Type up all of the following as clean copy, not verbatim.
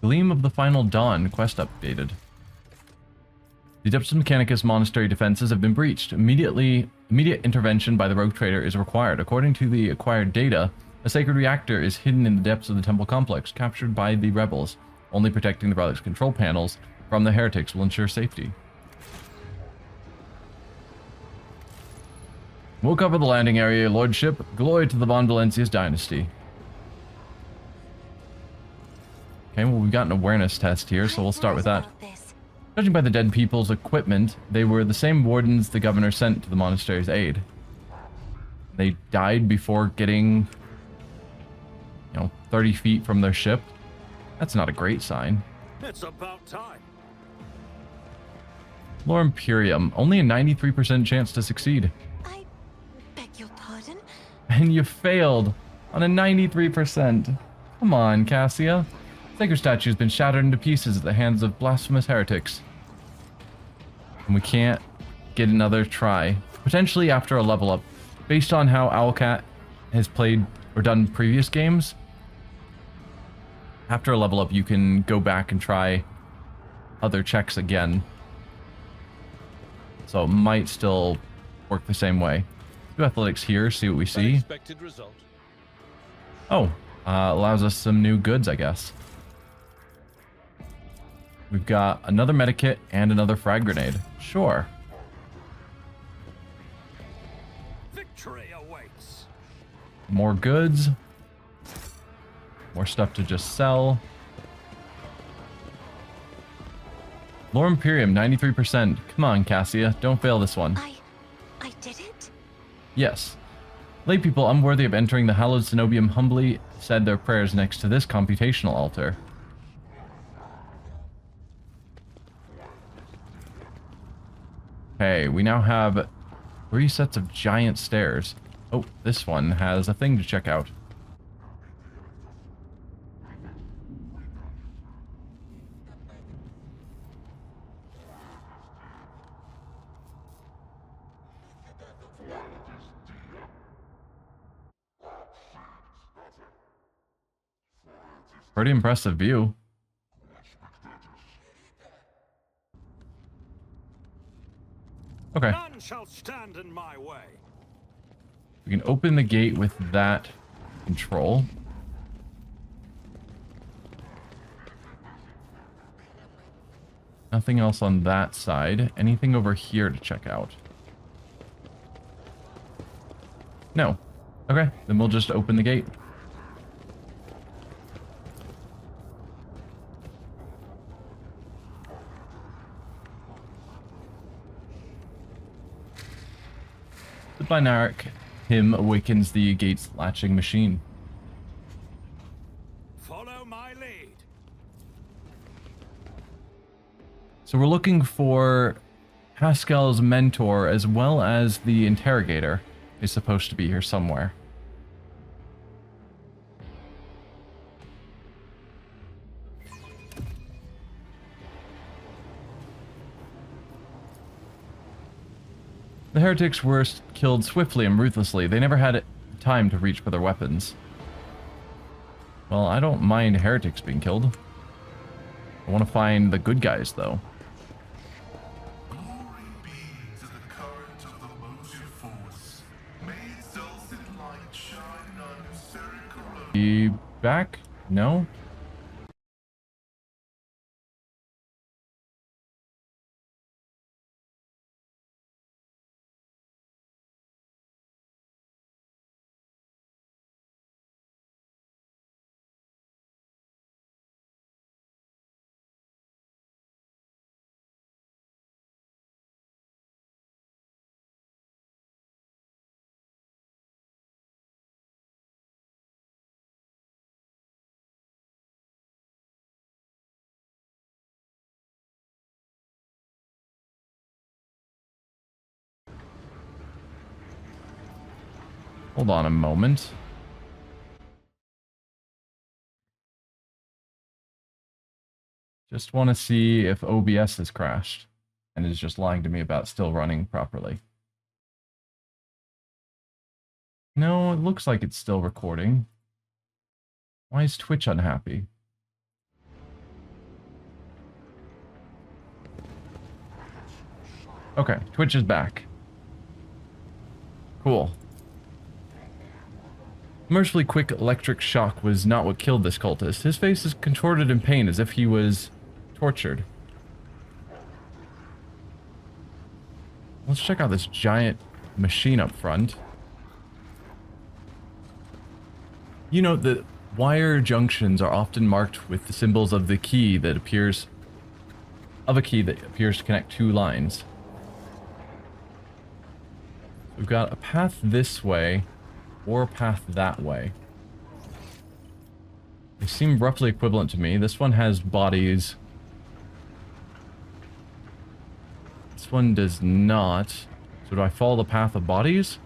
Gleam of the Final Dawn quest updated. The Adeptus Mechanicus monastery defenses have been breached. Immediate intervention by the rogue trader is required. According to the acquired data, a sacred reactor is hidden in the depths of the temple complex, captured by the rebels. Only protecting the relic's control panels from the heretics will ensure safety. We'll cover the landing area, Lordship. Glory to the Von Valencius dynasty. Okay, well, we've got an awareness test here, so we'll start with that. Judging by the dead people's equipment, they were the same wardens the governor sent to the monastery's aid. They died before getting, 30 feet from their ship. That's not a great sign. It's about time. Lore Imperium, only a 93% chance to succeed. I beg your pardon? And you failed on a 93%. Come on, Cassia. Sacred statue has been shattered into pieces at the hands of blasphemous heretics. And we can't get another try. Potentially after a level up. Based on how Owlcat has played or done previous games, after a level up you can go back and try other checks again. So it might still work the same way. Do athletics here, see what we see. Unexpected result. Oh, allows us some new goods, I guess. We've got another medikit and another frag grenade. Sure. Victory awaits. More goods. More stuff to just sell. Lore Imperium, 93%. Come on, Cassia. Don't fail this one. I did it? Yes. Lay people unworthy of entering the hallowed cenobium humbly said their prayers next to this computational altar. Okay, we now have 3 sets of giant stairs. Oh, this one has a thing to check out. Pretty impressive view. Okay. None shall stand in my way. We can open the gate with that control. Nothing else on that side. Anything over here to check out? No. Okay, then we'll just open the gate. The binaric hymn awakens the gate's latching machine. Follow my lead. So we're looking for Pascal's mentor as well as the Interrogator is supposed to be here somewhere. The heretics were killed swiftly and ruthlessly. They never had time to reach for their weapons. Well, I don't mind heretics being killed. I want to find the good guys, though. Glory be to the current of the motive force. May its dulcet light shine on Hysteric Koronus. Be back? No? Hold on a moment. Just want to see if OBS has crashed and is just lying to me about still running properly. No, it looks like it's still recording. Why is Twitch unhappy? Okay, Twitch is back. Cool. Mercifully quick electric shock was not what killed this cultist. His face is contorted in pain as if he was tortured. Let's check out this giant machine up front. You know, the wire junctions are often marked with the symbols of the key that appears... of a key that appears to connect two lines. We've got a path this way, or a path that way. They seem roughly equivalent to me. This one has bodies. This one does not. So do I follow the path of bodies?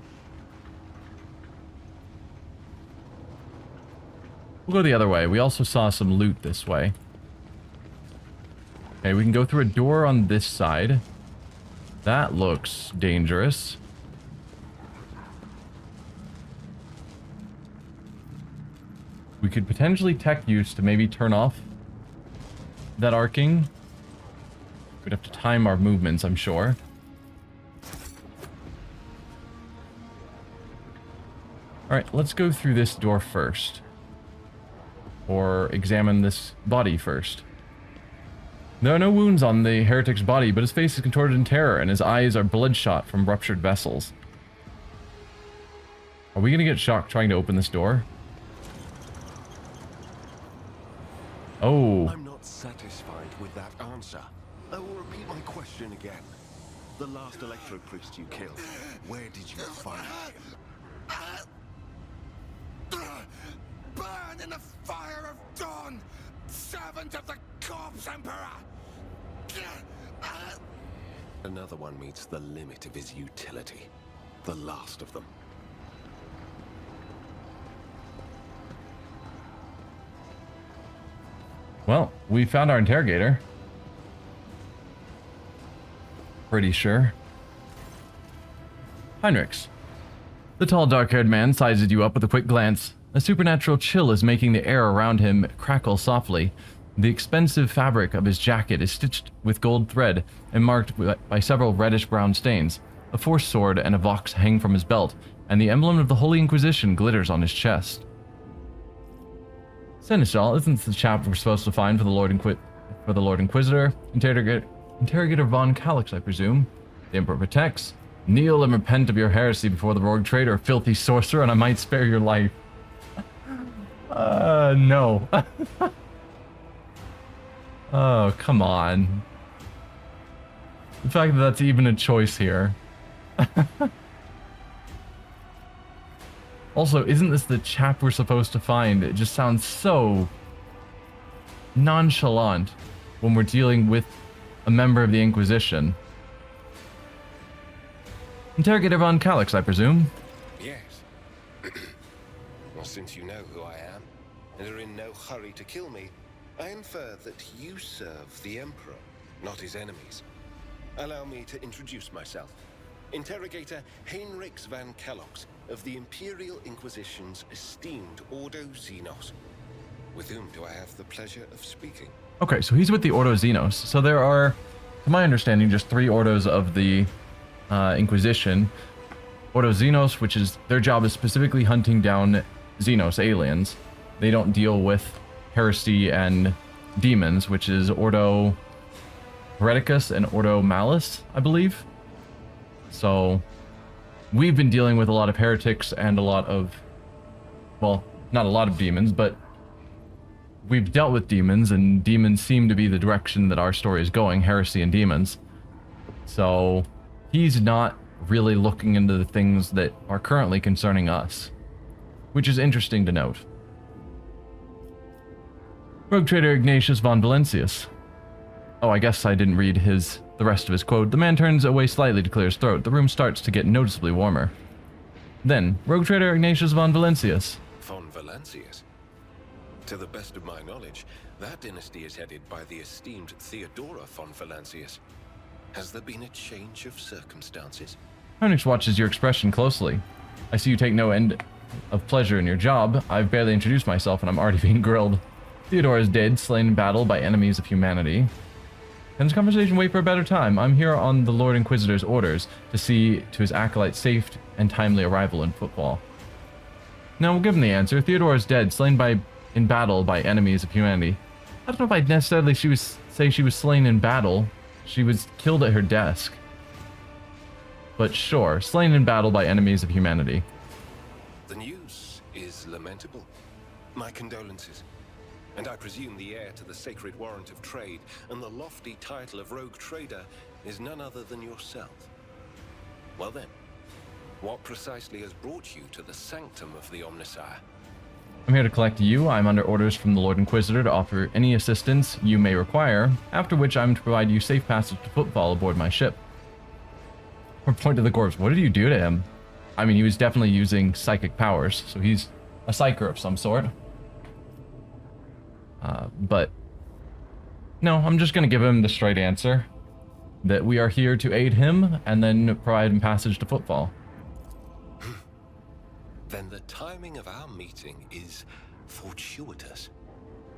We'll go the other way. We also saw some loot this way. Okay, we can go through a door on this side. That looks dangerous. We could potentially tech use to maybe turn off that arcing. We'd have to time our movements, I'm sure. Alright, let's go through this door first. Or examine this body first. There are no wounds on the heretic's body, but his face is contorted in terror, and his eyes are bloodshot from ruptured vessels. Are we gonna get shocked trying to open this door? Oh. I'm not satisfied with that answer. I will repeat my question again. The last electro priest you killed, where did you find him? Burn in the fire of dawn, servant of the corpse emperor! Another one meets the limit of his utility. The last of them. Well, we found our interrogator. Pretty sure. Heinrichs. The tall, dark-haired man sizes you up with a quick glance. A supernatural chill is making the air around him crackle softly. The expensive fabric of his jacket is stitched with gold thread and marked by several reddish-brown stains. A force sword and a vox hang from his belt, and the emblem of the Holy Inquisition glitters on his chest. Seneschal, isn't this the chap we're supposed to find for the Lord Inquisitor? Interrogator von Calix, I presume. The Emperor protects. Kneel and repent of your heresy before the rogue traitor, filthy sorcerer, and I might spare your life. No. Oh, come on. The fact that that's even a choice here. Also, isn't this the chap we're supposed to find? It just sounds so nonchalant when we're dealing with a member of the Inquisition. Interrogator von Calix, I presume? Yes. Well, since you know who I am, and are in no hurry to kill me, I infer that you serve the Emperor, not his enemies. Allow me to introduce myself. Interrogator Heinrichs van Kellogg's of the Imperial Inquisition's esteemed Ordo Xenos. With whom do I have the pleasure of speaking? Okay, so he's with the Ordo Xenos. So there are, to my understanding, just 3 Ordos of the Inquisition. Ordo Xenos, which is, their job is specifically hunting down Xenos aliens. They don't deal with heresy and demons, which is Ordo Hereticus and Ordo Malus, I believe. So we've been dealing with a lot of heretics and a lot of, well, not a lot of demons, but we've dealt with demons, and demons seem to be the direction that our story is going, heresy and demons. So he's not really looking into the things that are currently concerning us, which is interesting to note. Rogue trader Ignatius von Valencius. Oh, I guess I didn't read the rest of his quote. The man turns away slightly to clear his throat. The room starts to get noticeably warmer. Then, Rogue trader Ignatius von Valencius. Von Valencius? To the best of my knowledge, that dynasty is headed by the esteemed Theodora von Valencius. Has there been a change of circumstances? Heinrich watches your expression closely. I see you take no end of pleasure in your job. I've barely introduced myself and I'm already being grilled. Theodora is dead, slain in battle by enemies of humanity. Can this conversation wait for a better time? I'm here on the Lord Inquisitor's orders to see to his acolyte's safe and timely arrival in footfall. Now we'll give him the answer. Theodora is dead, slain in battle by enemies of humanity. I don't know if I'd necessarily say she was slain in battle. She was killed at her desk. But sure, slain in battle by enemies of humanity. The news is lamentable. My condolences. And I presume the heir to the sacred warrant of trade and the lofty title of rogue trader is none other than yourself. Well then, what precisely has brought you to the sanctum of the Omnissiah? I'm here to collect you. I'm under orders from the Lord Inquisitor to offer any assistance you may require, after which I'm to provide you safe passage to footfall aboard my ship. Or point to the corpse. What did you do to him? I mean, he was definitely using psychic powers, so he's a psyker of some sort. But no, I'm just going to give him the straight answer. That we are here to aid him, and then provide him passage to footfall. Then the timing of our meeting is fortuitous.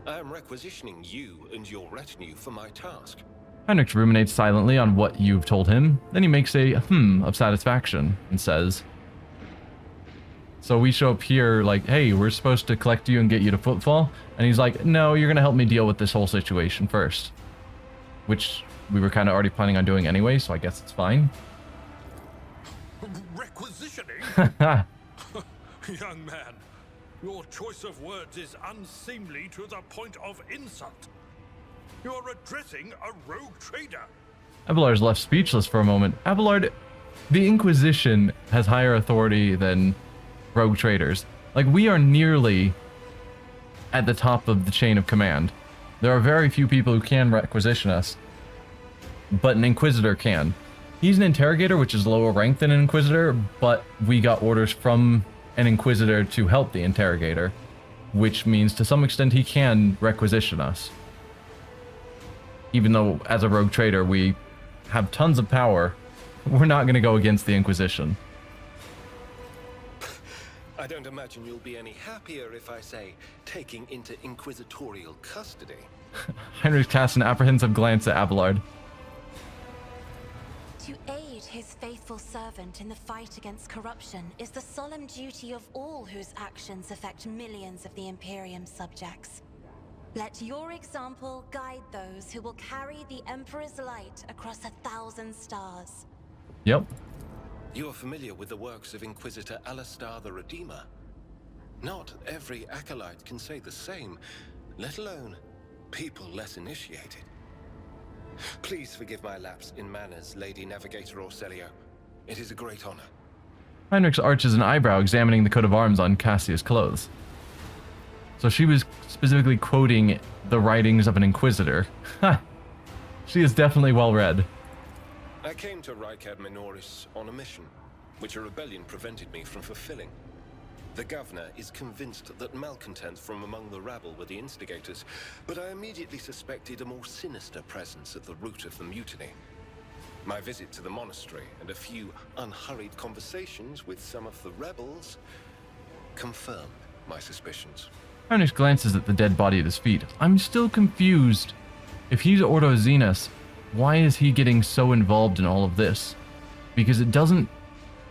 I am requisitioning you and your retinue for my task. Heinrich ruminates silently on what you've told him. Then he makes a of satisfaction and says, so we show up here like, hey, we're supposed to collect you and get you to footfall. And he's like, no, you're going to help me deal with this whole situation first. Which we were kind of already planning on doing anyway, so I guess it's fine. Requisitioning? Young man, your choice of words is unseemly to the point of insult. You are addressing a rogue trader. Abelard's left speechless for a moment. Abelard, the Inquisition has higher authority than rogue traders. Like, we are nearly at the top of the chain of command. There are very few people who can requisition us, but an Inquisitor can. He's an Interrogator, which is lower rank than an Inquisitor, but we got orders from an Inquisitor to help the Interrogator, which means to some extent he can requisition us. Even though, as a rogue trader, we have tons of power, we're not going to go against the Inquisition. I don't imagine you'll be any happier if I say taking into inquisitorial custody. Heinrich casts an apprehensive glance at Abelard. To aid his faithful servant in the fight against corruption is the solemn duty of all whose actions affect millions of the Imperium subjects. Let your example guide those who will carry the Emperor's light across 1,000 stars. Yep. You are familiar with the works of Inquisitor Alistar the Redeemer. Not every acolyte can say the same, let alone people less initiated. Please forgive my lapse in manners, Lady Navigator Orselio. It is a great honor. Heinrich arches an eyebrow, examining the coat of arms on Cassia's clothes. So she was specifically quoting the writings of an Inquisitor. Ha! She is definitely well read. I came to Rykad Minoris on a mission, which a rebellion prevented me from fulfilling. The governor is convinced that malcontents from among the rabble were the instigators, but I immediately suspected a more sinister presence at the root of the mutiny. My visit to the monastery and a few unhurried conversations with some of the rebels confirmed my suspicions. Heinrich glances at the dead body at his feet. I'm still confused. If he's Ordo Xenos, why is he getting so involved in all of this? Because it doesn't...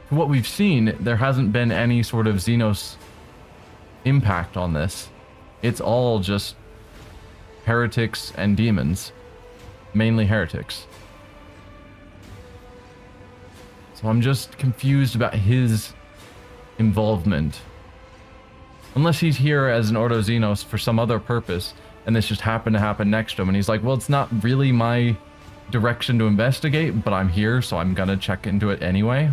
For what we've seen, there hasn't been any sort of Xenos impact on this. It's all just heretics and demons. Mainly heretics. So I'm just confused about his involvement. Unless he's here as an Ordo Xenos for some other purpose, and this just happened to happen next to him, and he's like, well, it's not really my direction to investigate, but I'm here, so I'm gonna check into it anyway.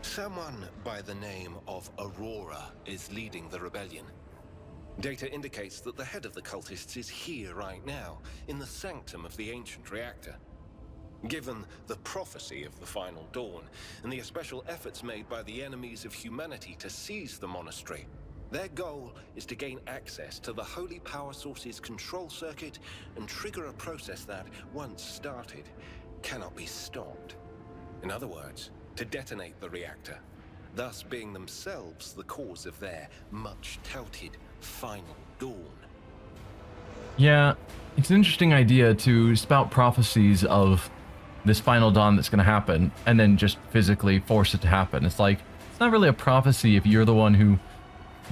Someone by the name of Aurora is leading the rebellion. Data indicates that the head of the cultists is here right now, in the sanctum of the ancient reactor. Given the prophecy of the final dawn, and the special efforts made by the enemies of humanity to seize the monastery, their goal is to gain access to the holy power source's control circuit and trigger a process that, once started, cannot be stopped. In other words, to detonate the reactor, thus being themselves the cause of their much-touted final dawn. Yeah, it's an interesting idea to spout prophecies of this final dawn that's going to happen and then just physically force it to happen. It's like, it's not really a prophecy if you're the one who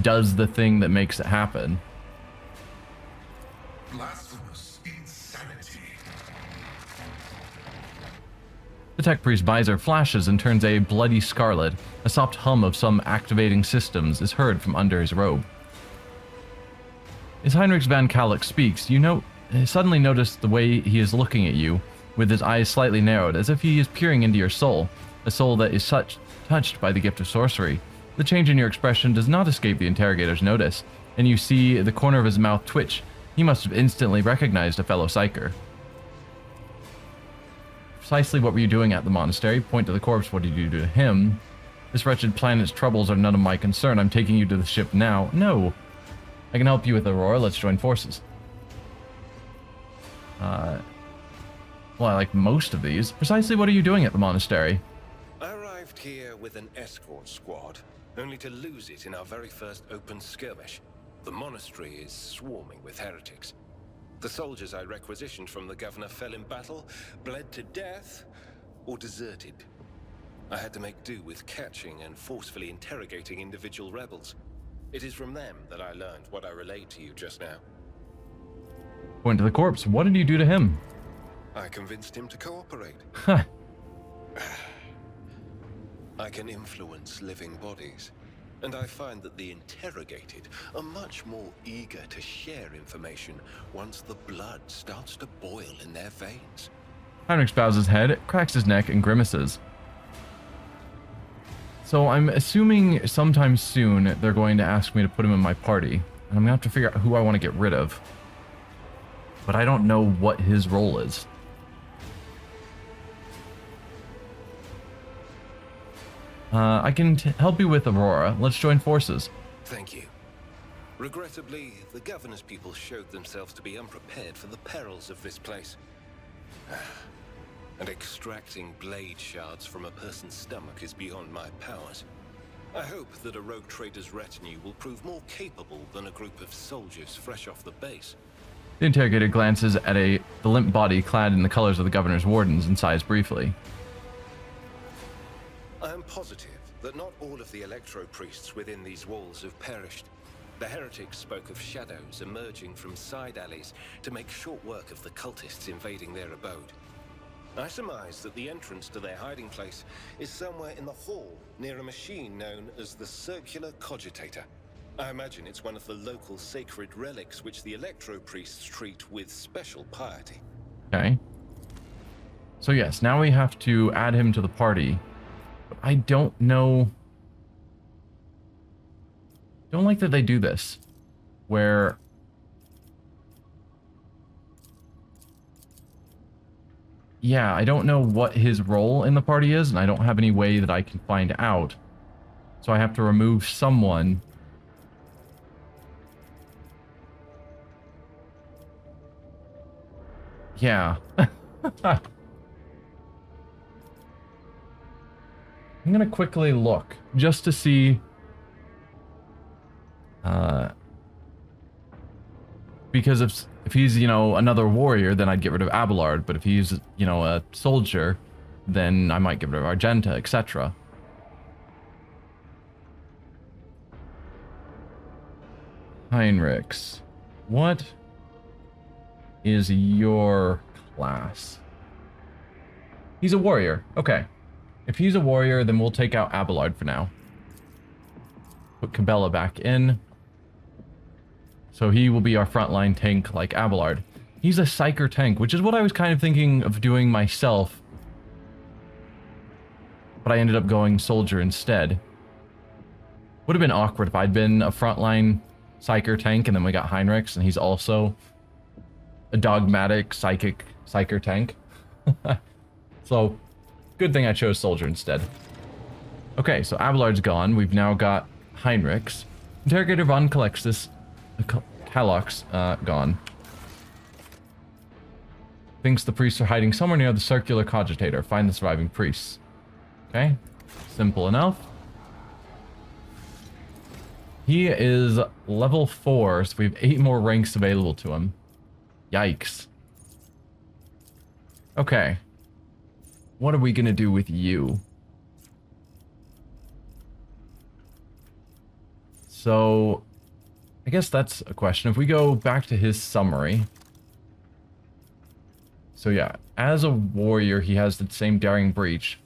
does the thing that makes it happen. Blasphemous insanity. The tech priest's visor flashes and turns a bloody scarlet. A soft hum of some activating systems is heard from under his robe. As Heinrich van Kallik speaks, you suddenly notice the way he is looking at you, with his eyes slightly narrowed, as if he is peering into your soul, a soul that is touched by the gift of sorcery. The change in your expression does not escape the interrogator's notice, and you see the corner of his mouth twitch. He must have instantly recognized a fellow psyker. Precisely what were you doing at the monastery? Point to the corpse. What did you do to him? This wretched planet's troubles are none of my concern. I'm taking you to the ship now. No. I can help you with Aurora. Let's join forces. Well, I like most of these. Precisely what are you doing at the monastery? I arrived here with an escort squad, only to lose it in our very first open skirmish. The monastery is swarming with heretics. The soldiers I requisitioned from the governor fell in battle, bled to death, or deserted. I had to make do with catching and forcefully interrogating individual rebels. It is from them that I learned what I relayed to you just now. Point to the corpse. What did you do to him? I convinced him to cooperate. Huh. I can influence living bodies, and I find that the interrogated are much more eager to share information once the blood starts to boil in their veins. Heinrich bows his head, cracks his neck, and grimaces. So I'm assuming sometime soon they're going to ask me to put him in my party, and I'm going to have to figure out who I want to get rid of. But I don't know what his role is. I can help you with Aurora. Let's join forces. Thank you. Regrettably, the governor's people showed themselves to be unprepared for the perils of this place. And extracting blade shards from a person's stomach is beyond my powers. I hope that a rogue trader's retinue will prove more capable than a group of soldiers fresh off the base. The interrogator glances at the limp body clad in the colors of the governor's wardens and sighs briefly. I am positive that not all of the electro-priests within these walls have perished. The heretics spoke of shadows emerging from side alleys to make short work of the cultists invading their abode. I surmise that the entrance to their hiding place is somewhere in the hall near a machine known as the Circular Cogitator. I imagine it's one of the local sacred relics which the electro-priests treat with special piety. Okay. So yes, now we have to add him to the party. But I don't know. Don't like that they do this. Where yeah, I don't know what his role in the party is, and I don't have any way that I can find out. So I have to remove someone. Yeah. I'm gonna quickly look just to see because if he's, another warrior, then I'd get rid of Abelard, but if he's, a soldier, then I might get rid of Argenta, etc. Heinrichs. What is your class? He's a warrior. Okay. If he's a warrior, then we'll take out Abelard for now. Put Cabela back in. So he will be our frontline tank like Abelard. He's a psyker tank, which is what I was kind of thinking of doing myself. But I ended up going soldier instead. Would have been awkward if I'd been a frontline psyker tank and then we got Heinrichs and he's also a dogmatic psyker tank. So, good thing I chose soldier instead. Okay, so Abelard's gone. We've now got Heinrichs. Interrogator von Kalixis, Kallox, gone. Thinks the priests are hiding somewhere near the circular cogitator. Find the surviving priests. Okay, simple enough. He is level 4, so we have 8 more ranks available to him. Yikes. Okay. What are we gonna do with you? So, I guess that's a question. If we go back to his summary. So yeah, as a warrior, he has the same daring breach.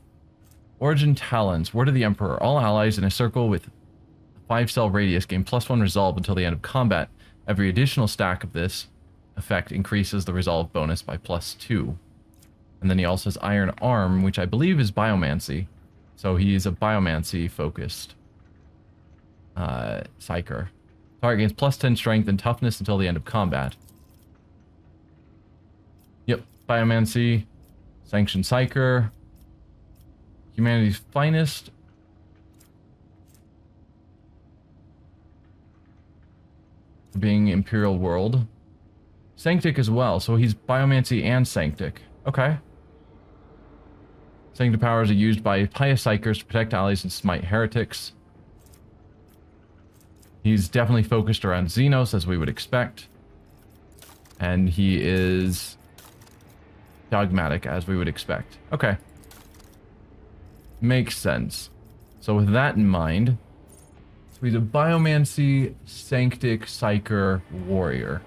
Origin talents. Word of the Emperor. All allies in a circle with 5-cell radius gain +1 resolve until the end of combat. Every additional stack of this effect increases the resolve bonus by +2. And then he also has Iron Arm, which I believe is biomancy. So he's a biomancy focused psyker. Target gains +10 strength and toughness until the end of combat. Yep, biomancy, sanctioned psyker, humanity's finest. Being Imperial world. Sanctic as well, so he's biomancy and sanctic. Okay. Sanctic powers are used by pious psykers to protect allies and smite heretics. He's definitely focused around xenos, as we would expect. And he is dogmatic, as we would expect. Okay. Makes sense. So with that in mind, so he's a biomancy, sanctic, psyker, warrior.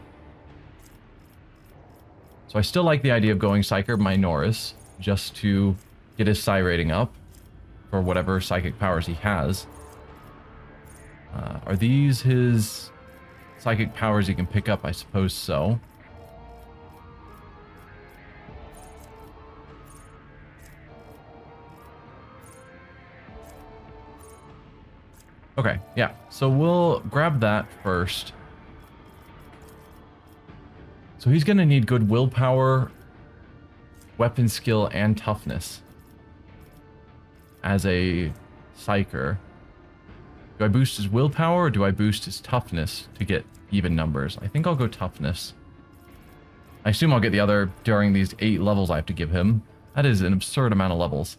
So I still like the idea of going psyker minoris, just to get his psi rating up for whatever psychic powers he has. Are these his psychic powers he can pick up? I suppose so. Okay, yeah. So we'll grab that first. So he's going to need good willpower, weapon skill, and toughness as a psyker. Do I boost his willpower or do I boost his toughness to get even numbers? I think I'll go toughness. I assume I'll get the other during these 8 levels I have to give him. That is an absurd amount of levels.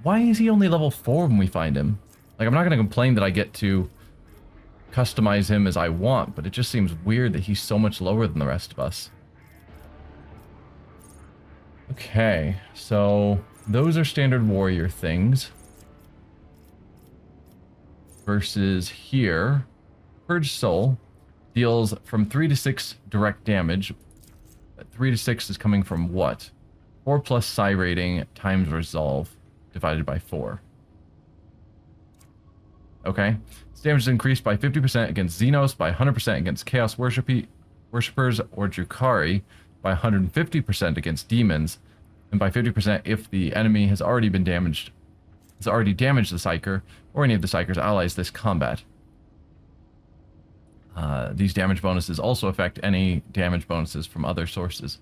Why is he only level 4 when we find him? Like, I'm not going to complain that I get to customize him as I want, but it just seems weird that he's so much lower than the rest of us. Okay, so those are standard warrior things. Versus here, Purge Soul deals from 3 to 6 direct damage. 3 to 6 is coming from what? 4 plus psi rating times resolve divided by 4. Okay. Its damage is increased by 50% against Xenos, by 100% against Chaos Worshippers or Drukhari, by 150% against demons, and by 50% if the enemy has already damaged the Psyker or any of the Psyker's allies this combat. These damage bonuses also affect any damage bonuses from other sources.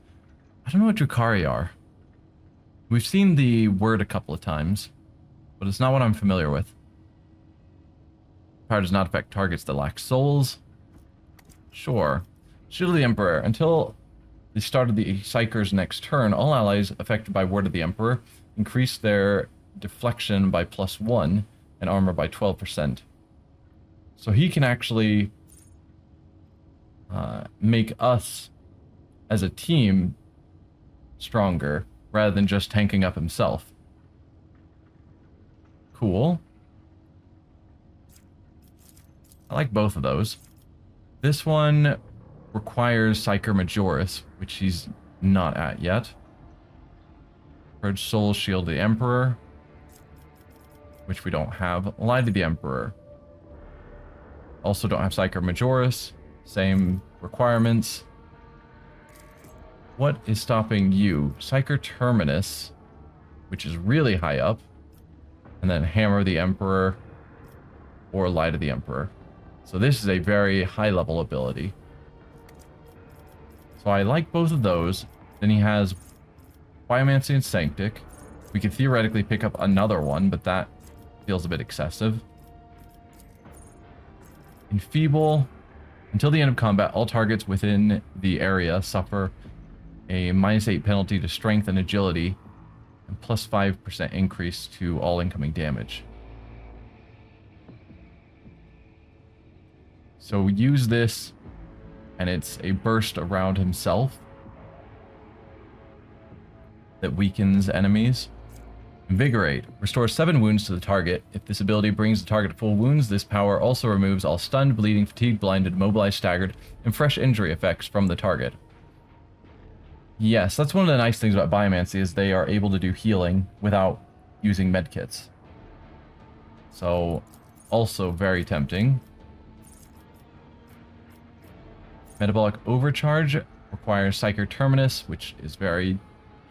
I don't know what Drukhari are. We've seen the word a couple of times, but it's not what I'm familiar with. Power does not affect targets that lack souls. Sure. Shield of the Emperor. Until the start of the Psyker's next turn, all allies affected by Word of the Emperor increase their deflection by +1 and armor by 12%. So he can actually make us as a team stronger rather than just tanking up himself. Cool. I like both of those. This one requires Psyker Majoris, which he's not at yet. Purge Soul, Shield the Emperor, which we don't have. Lie to the Emperor. Also don't have Psyker Majoris. Same requirements. What is stopping you? Psyker Terminus, which is really high up. And then Hammer the Emperor or Lie to the Emperor. So this is a very high level ability. So I like both of those. Then he has Biomancy and Sanctic. We could theoretically pick up another one, but that feels a bit excessive. Enfeeble. Until the end of combat, all targets within the area suffer a -8 penalty to strength and agility, and +5% increase to all incoming damage. So we use this, and it's a burst around himself. that weakens enemies. Invigorate. Restores 7 wounds to the target. If this ability brings the target to full wounds, this power also removes all stunned, bleeding, fatigued, blinded, mobilized, staggered, and fresh injury effects from the target. Yes, that's one of the nice things about Biomancy is they are able to do healing without using medkits. So, also very tempting. Metabolic Overcharge requires Psyker Terminus, which is very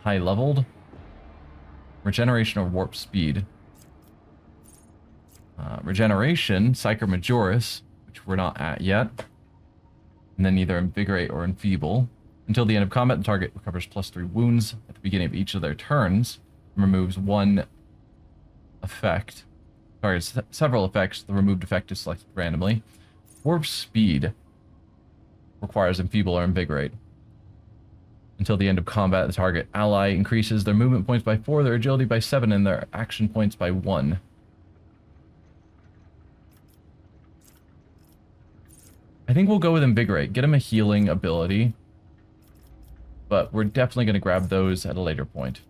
high leveled. Regeneration or Warp Speed. Regeneration, Psyker Majoris, which we're not at yet. And then either Invigorate or Enfeeble. Until the end of combat, the target recovers +3 wounds at the beginning of each of their turns, and removes 1 effect. Targets several effects. The removed effect is selected randomly. Warp Speed requires Enfeeble or Invigorate. Until the end of combat, the target ally increases their movement points by 4, their agility by 7, and their action points by 1. I think we'll go with Invigorate. Get him a healing ability. But we're definitely going to grab those at a later point.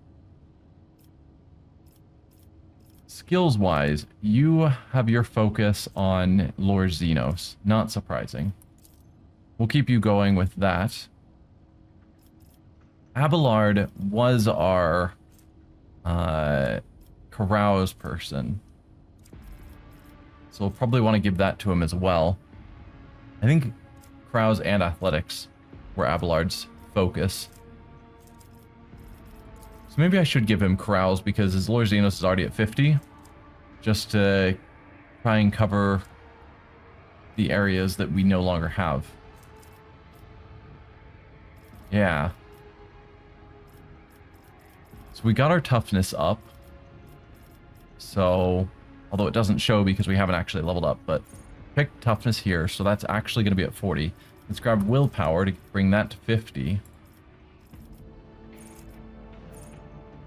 Skills-wise, you have your focus on Lord Xenos. Not surprising. We'll keep you going with that. Abelard was our carouse person. So we'll probably want to give that to him as well. I think carouse and athletics were Abelard's focus. So maybe I should give him carouse because his Lord Xenos is already at 50. Just to try and cover the areas that we no longer have. Yeah. So we got our toughness up. So, although it doesn't show because we haven't actually leveled up, but pick toughness here, so that's actually going to be at 40. Let's grab willpower to bring that to 50.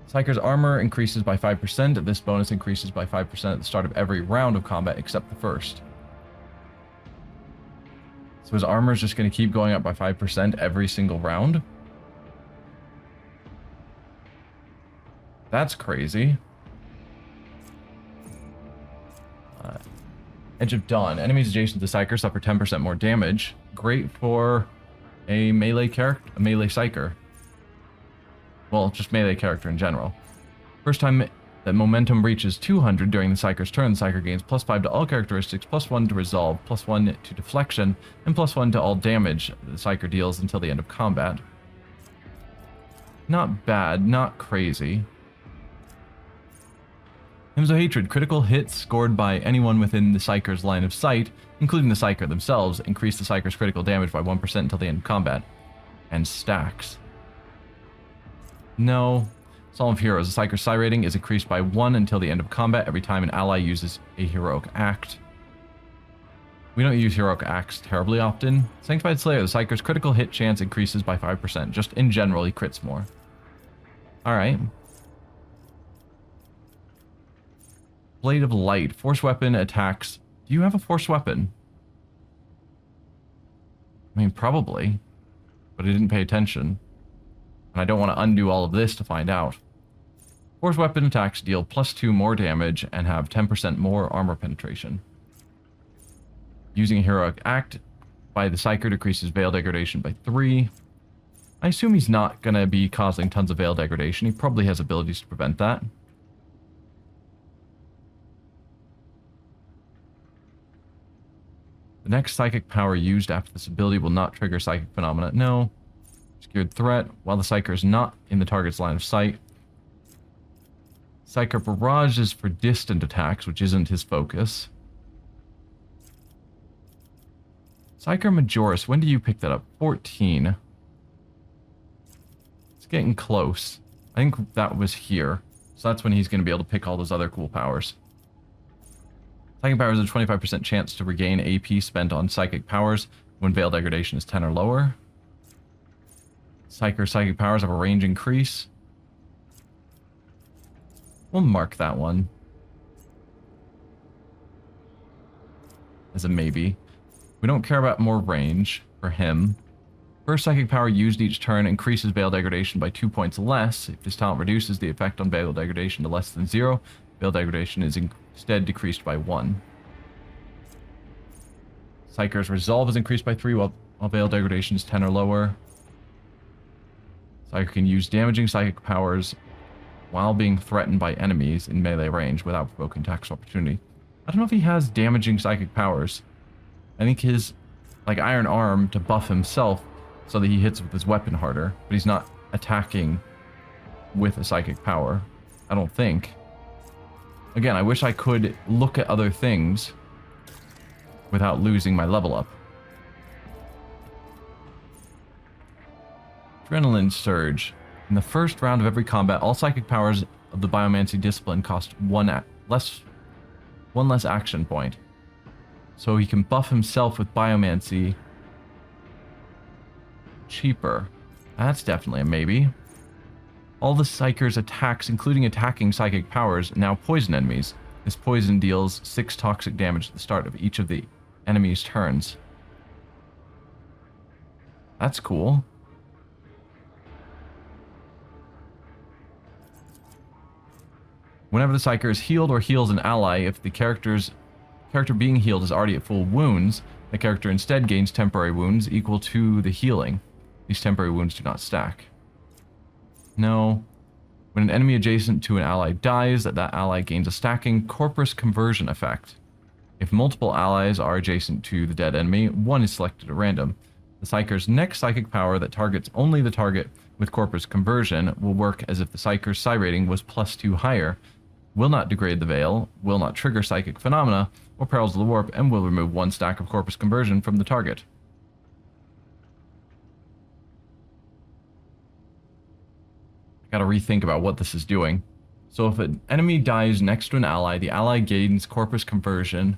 Psyker's armor increases by 5%. This bonus increases by 5% at the start of every round of combat except the first. So his armor is just going to keep going up by 5% every single round. That's crazy. Edge of Dawn. Enemies adjacent to Psyker suffer 10% more damage. Great for a melee character, a melee Psyker. Well, just melee character in general. First time that momentum reaches 200 during the Psyker's turn, the Psyker gains +5 to all characteristics, +1 to resolve, +1 to deflection, and +1 to all damage the Psyker deals until the end of combat. Not bad, not crazy. Hymns of Hatred. Critical hits scored by anyone within the Psyker's line of sight, including the Psyker themselves, increase the Psyker's critical damage by 1% until the end of combat. And stacks. No. Psalm of Heroes. The Psyker's Psi rating is increased by 1 until the end of combat every time an ally uses a heroic act. We don't use heroic acts terribly often. Sanctified Slayer. The Psyker's critical hit chance increases by 5%. Just in general, he crits more. Alright. Blade of Light. Force weapon attacks. Do you have a force weapon? I mean, probably. But I didn't pay attention. And I don't want to undo all of this to find out. Force weapon attacks deal +2 more damage and have 10% more armor penetration. Using a heroic act by the Psyker decreases veil degradation by 3. I assume he's not going to be causing tons of veil degradation. He probably has abilities to prevent that. The next psychic power used after this ability will not trigger psychic phenomena. No. Obscured threat. While the Psyker is not in the target's line of sight. Psyker Barrage is for distant attacks, which isn't his focus. Psyker Majoris, when do you pick that up? 14. It's getting close. I think that was here. So that's when he's going to be able to pick all those other cool powers. Psychic powers has a 25% chance to regain AP spent on psychic powers when veil degradation is 10 or lower. Psyker psychic powers have a range increase. We'll mark that one as a maybe. We don't care about more range for him. First psychic power used each turn increases Veil Degradation by 2 points less. If this talent reduces the effect on Veil Degradation to less than 0, Veil Degradation is instead decreased by 1. Psyker's Resolve is increased by 3 while Veil Degradation is 10 or lower. Psyker can use damaging psychic powers while being threatened by enemies in melee range without provoking attacks of opportunity. I don't know if he has damaging psychic powers. I think his, like, Iron Arm to buff himself so that he hits with his weapon harder, but he's not attacking with a psychic power. I don't think. Again, I wish I could look at other things without losing my level up. Adrenaline Surge. In the first round of every combat, all psychic powers of the Biomancy discipline cost one less action point. So he can buff himself with Biomancy cheaper. That's definitely a maybe. All the Psykers' attacks, including attacking psychic powers, now poison enemies. This poison deals 6 toxic damage at the start of each of the enemy's turns. That's cool. Whenever the Psyker is healed or heals an ally, if the character being healed is already at full wounds, the character instead gains temporary wounds equal to the healing. These temporary wounds do not stack. No. When an enemy adjacent to an ally dies, that ally gains a stacking corpus conversion effect. If multiple allies are adjacent to the dead enemy, one is selected at random. The Psyker's next psychic power that targets only the target with corpus conversion will work as if the Psyker's psi rating was +2 higher, will not degrade the veil, will not trigger psychic phenomena or perils of the warp, and will remove 1 stack of corpus conversion from the target. I gotta rethink about what this is doing. So if an enemy dies next to an ally, the ally gains corpus conversion,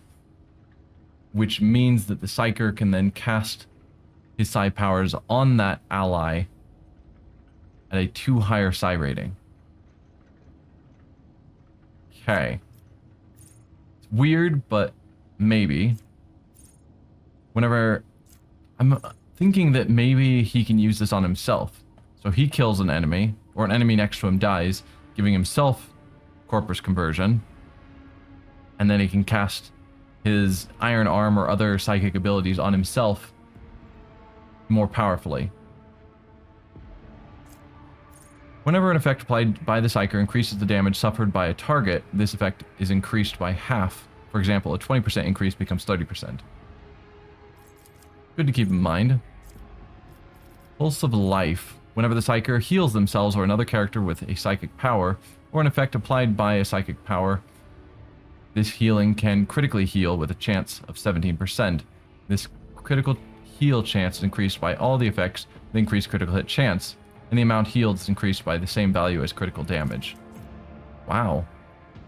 which means that the Psyker can then cast his psi powers on that ally at a 2 higher psi rating. Okay. It's weird, but maybe. Whenever... I'm thinking that maybe he can use this on himself. So he kills an enemy, or an enemy next to him dies, giving himself corpus conversion. And then he can cast his Iron Arm or other psychic abilities on himself more powerfully. Whenever an effect applied by the Psyker increases the damage suffered by a target, this effect is increased by half. For example, a 20% increase becomes 30%. Good to keep in mind. Pulse of Life. Whenever the Psyker heals themselves or another character with a psychic power, or an effect applied by a psychic power, this healing can critically heal with a chance of 17%. This critical heal chance is increased by all the effects with increased critical hit chance, and the amount healed is increased by the same value as critical damage. Wow.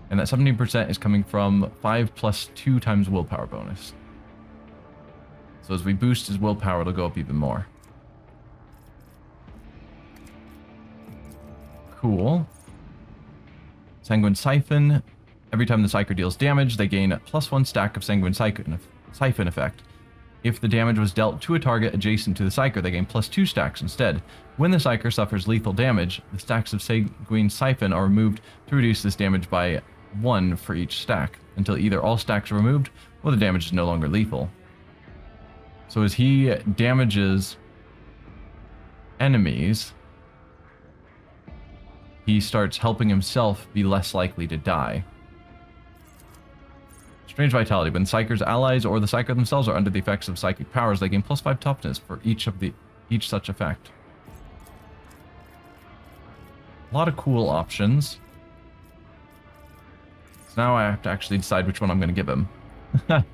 And that 17% is coming from 5 + 2 times willpower bonus. So as we boost his willpower, it'll go up even more. Cool. Sanguine Siphon. Every time the Psyker deals damage, they gain a +1 stack of Sanguine Siphon effect. If the damage was dealt to a target adjacent to the Psyker, they gain +2 stacks instead. When the Psyker suffers lethal damage, the stacks of Sanguine Siphon are removed to reduce this damage by 1 for each stack, until either all stacks are removed or the damage is no longer lethal. So as he damages enemies, he starts helping himself be less likely to die. Strange Vitality. When Psyker's allies or the Psyker themselves are under the effects of psychic powers, they gain +5 toughness for each such effect. A lot of cool options. So now I have to actually decide which one I'm going to give him. I'm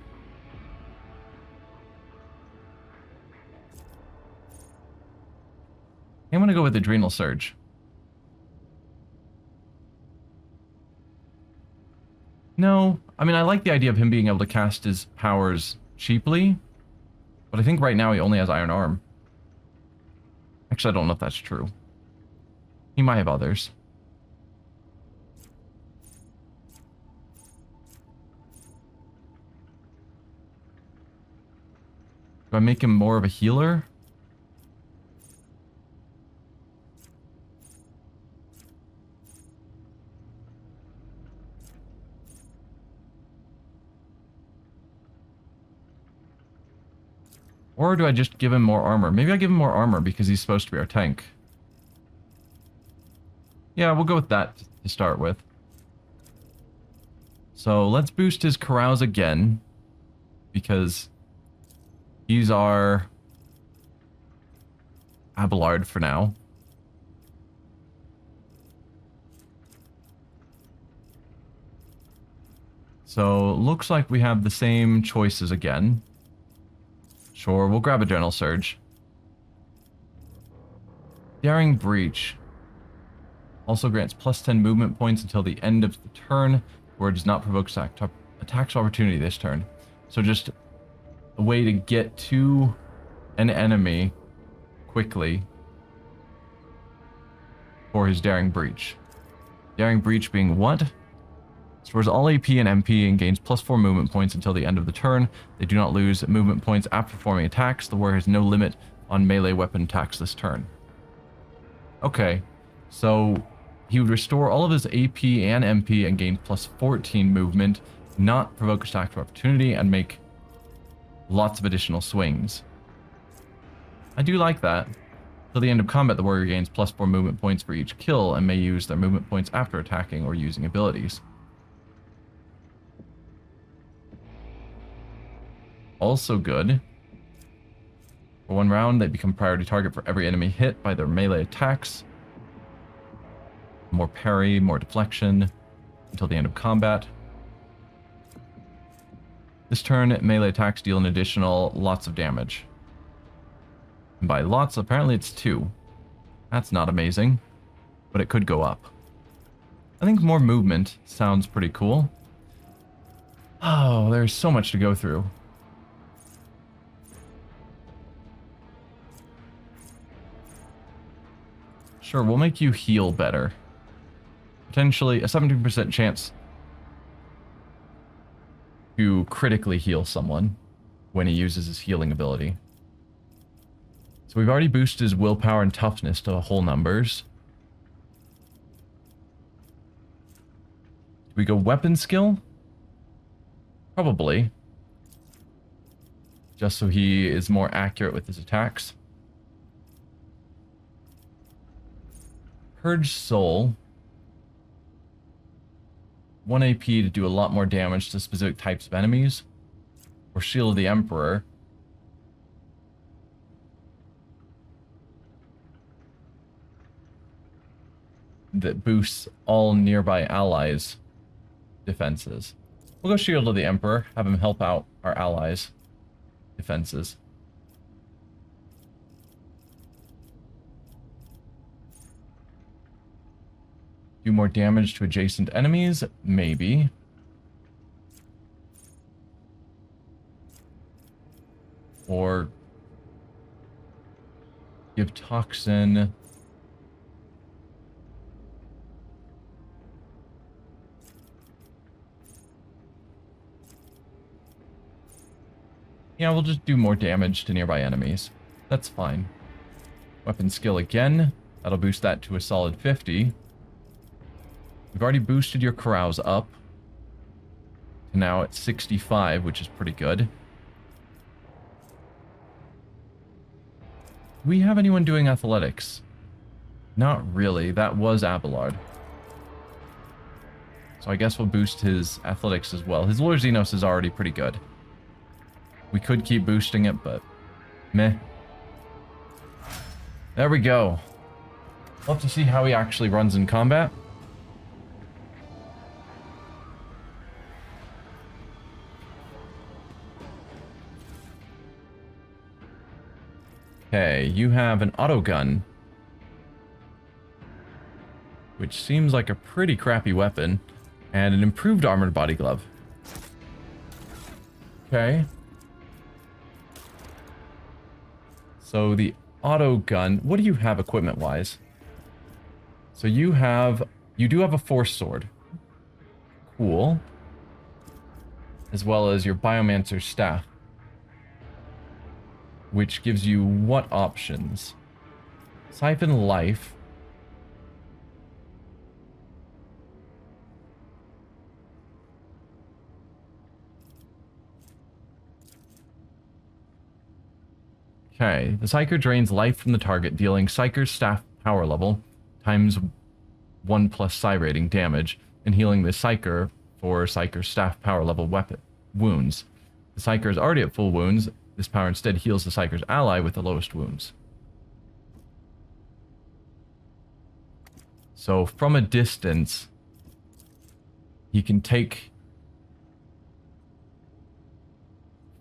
going to go with Adrenal Surge. No, I mean, I like the idea of him being able to cast his powers cheaply, but I think right now he only has Iron Arm. Actually, I don't know if that's true. He might have others. Do I make him more of a healer? Or do I just give him more armor? Maybe I give him more armor because he's supposed to be our tank. Yeah, we'll go with that to start with. So let's boost his carouse again, because he's our Abelard for now. So looks like we have the same choices again. Sure, we'll grab a General Surge. Daring Breach also grants +10 movement points until the end of the turn, where it does not provoke attacks of opportunity this turn. So just a way to get to an enemy quickly for his Daring Breach. Daring Breach being what? Stores all AP and MP and gains +4 movement points until the end of the turn. They do not lose movement points after performing attacks. The warrior has no limit on melee weapon attacks this turn. Okay, so he would restore all of his AP and MP and gain +14 movement, not provoke attacks of opportunity, and make lots of additional swings. I do like that. Till the end of combat, the warrior gains +4 movement points for each kill and may use their movement points after attacking or using abilities. Also good. For 1 round, they become priority target for every enemy hit by their melee attacks. More parry, more deflection, until the end of combat. This turn, melee attacks deal an additional lots of damage. And by lots, apparently it's 2. That's not amazing, but it could go up. I think more movement sounds pretty cool. Oh, there's so much to go through. Sure, we'll make you heal better. Potentially a 17% chance to critically heal someone when he uses his healing ability. So we've already boosted his willpower and toughness to whole numbers. Do we go weapon skill? Probably. Just so he is more accurate with his attacks. Purge Soul. 1 AP to do a lot more damage to specific types of enemies. Or Shield of the Emperor. That boosts all nearby allies' defenses. We'll go Shield of the Emperor, have him help out our allies' defenses. Do more damage to adjacent enemies? Maybe. Or give Toxin. Yeah, we'll just do more damage to nearby enemies. That's fine. Weapon skill again. That'll boost that to a solid 50. We've already boosted your carouse up. Now it's 65, which is pretty good. Do we have anyone doing athletics? Not really. That was Abelard. So I guess we'll boost his athletics as well. His Lord Xenos is already pretty good. We could keep boosting it, but meh. There we go. Love to see how he actually runs in combat. Okay, you have an autogun, which seems like a pretty crappy weapon, and an improved armored body glove. Okay. So the autogun, what do you have equipment-wise? So you do have a force sword. Cool. As well as your biomancer's staff. Which gives you what options? Siphon life. Okay, the psyker drains life from the target, dealing psyker's staff power level times 1 plus psi rating damage, and healing the psyker for psyker's staff power level weapon wounds. The psyker is already at full wounds. This power instead heals the psyker's ally with the lowest wounds. So from a distance, he can take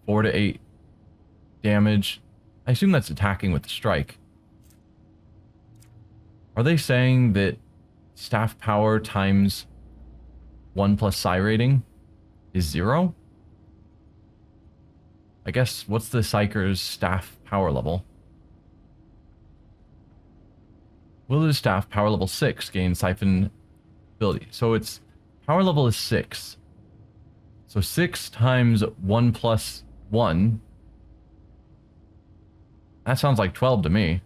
4 to 8 damage. I assume that's attacking with the strike. Are they saying that staff power times 1 plus psi rating is 0? I guess, what's the psyker's staff power level? Will his staff power level 6 gain siphon ability? So its power level is 6. So 6 times 1 plus 1. That sounds like 12 to me.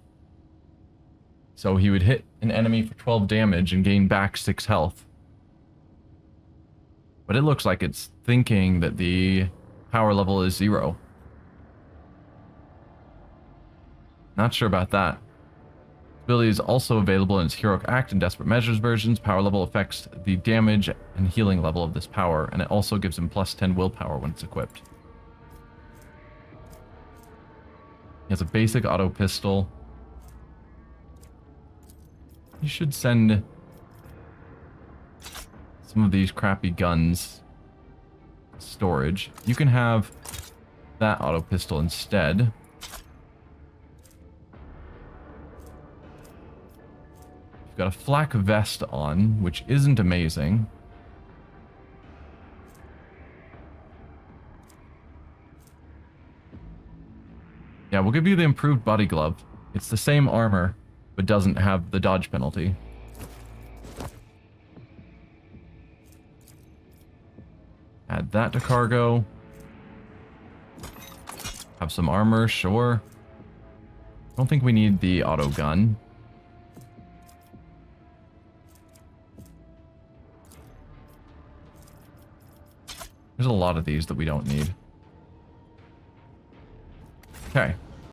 So he would hit an enemy for 12 damage and gain back 6 health. But it looks like it's thinking that the power level is 0. Not sure about that. Ability is also available in its Heroic Act and Desperate Measures versions. Power level affects the damage and healing level of this power, and it also gives him plus 10 willpower when it's equipped. He has a basic auto pistol. You should send some of these crappy guns to storage. You can have that auto pistol instead. You've got a flak vest on, which isn't amazing. Yeah, we'll give you the improved body glove. It's the same armor, but doesn't have the dodge penalty. Add that to cargo. Have some armor, sure. Don't think we need the auto gun. There's a lot of these that we don't need. Okay.